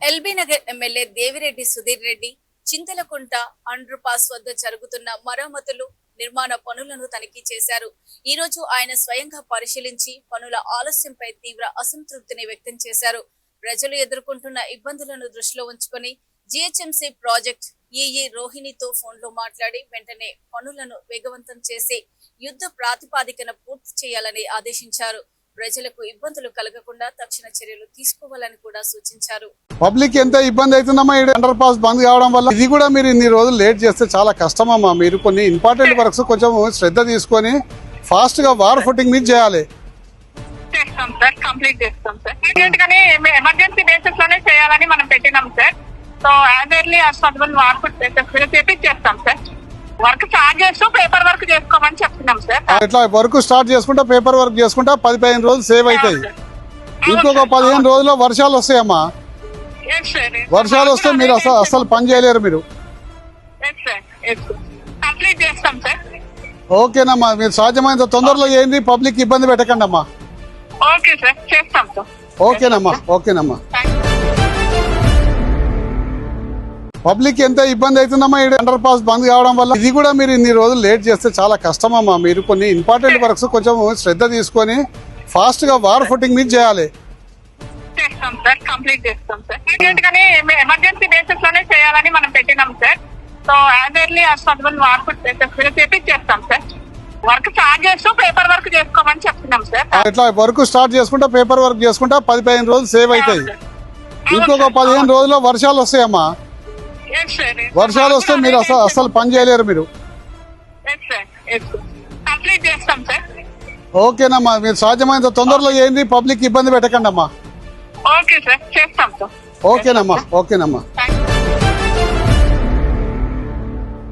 LB Nagar MLA Devireddy Sudheer Reddy Chintalakunta under pass వద్ద జరుగుతున్న మరమ్మతులు నిర్మాణ పనులను తనిఖీ చేశారు. ఈ రోజు ఆయన స్వయంగా పరిశీలించి పనుల ఆలస్యంపై తీవ్ర అసంతృప్తిని వ్యక్తం చేశారు. ప్రజలు ఎదుర్కొంటున్న ఇబ్బందులను దృష్టిలో ఉంచుకొని జిహెచ్ఎంసీ ప్రాజెక్ట్ ఈఈ రోహిణితో ఫోన్లో మాట్లాడి వెంటనే పనులను వేగవంతం చేసి యుద్ధ ప్రాతిపాదికన పూర్తి చేయాలని ఆదేశించారు. ప్రజలకు ఇబ్బందులు కలగకుండా తక్షణ చర్యలు తీసుకోవాలని కూడా సూచించారు. పబ్లిక్ ఎంత ఇబ్బంది అవుతుందమ్మా ఈ అండర్ పాస్ బంద్ కావడం వల్ల. ఇది కూడా మీరు ఇన్ని రోజులు లేట్ చేస్తే చాలా కష్టమమ్మా. మీరు కొన్ని ఇంపార్టెంట్ వర్క్స్ కొంచెం శ్రద్ధ తీసుకొని ఫాస్ట్ గా వార్ ఫుటింగ్ మీద చేయాలి. చేస్తాం సార్, కంప్లీట్ చేస్తాం సార్. ఇమీడియట్ గానే ఎమర్జెన్సీ బేసిస్ లోనే చేయాలని మనం పెట్టినాం sir. So as early as possible war foot చేపిచ్చేస్తాం సార్. వర్క్ స్టార్ట్ చేస్తూ పేపర్ వర్క్ చేసుకోమని చెప్తున్నాం సార్. ఇట్లా వర్క్ స్టార్ట్ చేసుకుంటా పేపర్ వర్క్ చేసుకుంటా 10-15 రోజులు సేవ్ అవుతాయి. ఇంకొక 15 రోజుల్లో వర్షాలు వస్తాయమ్మా. వర్షాలు వస్తే మీరు అసలు పని చేయలేరు మీరు. కంప్లీట్ చేస్తాం సార్. ఓకేనమ్మా, మీరు సాధ్యమైనంత తొందరలో ఏంది పబ్లిక్ ఇబ్బంది పెట్టకండి అమ్మా. ఓకే సార్, చేస్తాం సార్. ఓకేనమ్మా, ఓకేనమ్మా. పబ్లిక్ ఎంత ఇబ్బంది అవుతుందమ్మా ఈ అండర్ పాస్ బంద్ కావడం వల్ల. ఇది కూడా మీరు ఇన్ని రోజులు లేట్ చేస్తే చాలా కష్టమమ్మా. మీరు కొన్ని ఇంపార్టెంట్ వర్క్స్ కొంచెం శ్రద్ధ తీసుకొని ఫాస్ట్ గా వార్ ఫుటింగ్ మీద చేయాలి. చేస్తాం సార్, కంప్లీట్ చేస్తాం సార్. ఇమీడియట్ గానే ఎమర్జెన్సీ బేసిస్ లోనే చేయాలని మనం పెట్టినాం sir. So as early as possible war foot చేపిచ్చేస్తాం సార్. వర్క్ స్టార్ట్ చేస్తూ పేపర్ వర్క్ చేసుకోమని చెప్తున్నాం సార్. ఇట్లా వర్క్ స్టార్ట్ చేసుకుంటా పేపర్ వర్క్ చేసుకుంటా 10-15 రోజులు సేవ్ అవుతాయి. ఇంకొక 15 రోజుల్లో వర్షాలు వస్తాయమ్మా. వర్షాలు వస్తే మీరు అసలు పని చేయలేరు మీరు. కంప్లీట్ చేస్తాం సార్. ఓకేనమ్మా, మీరు సాధ్యమైనంత తొందరలో ఏంది పబ్లిక్ ఇబ్బంది పెట్టకండి అమ్మా. ఓకే సార్, చేస్తాం సార్. ఓకేనమ్మా, ఓకేనమ్మా.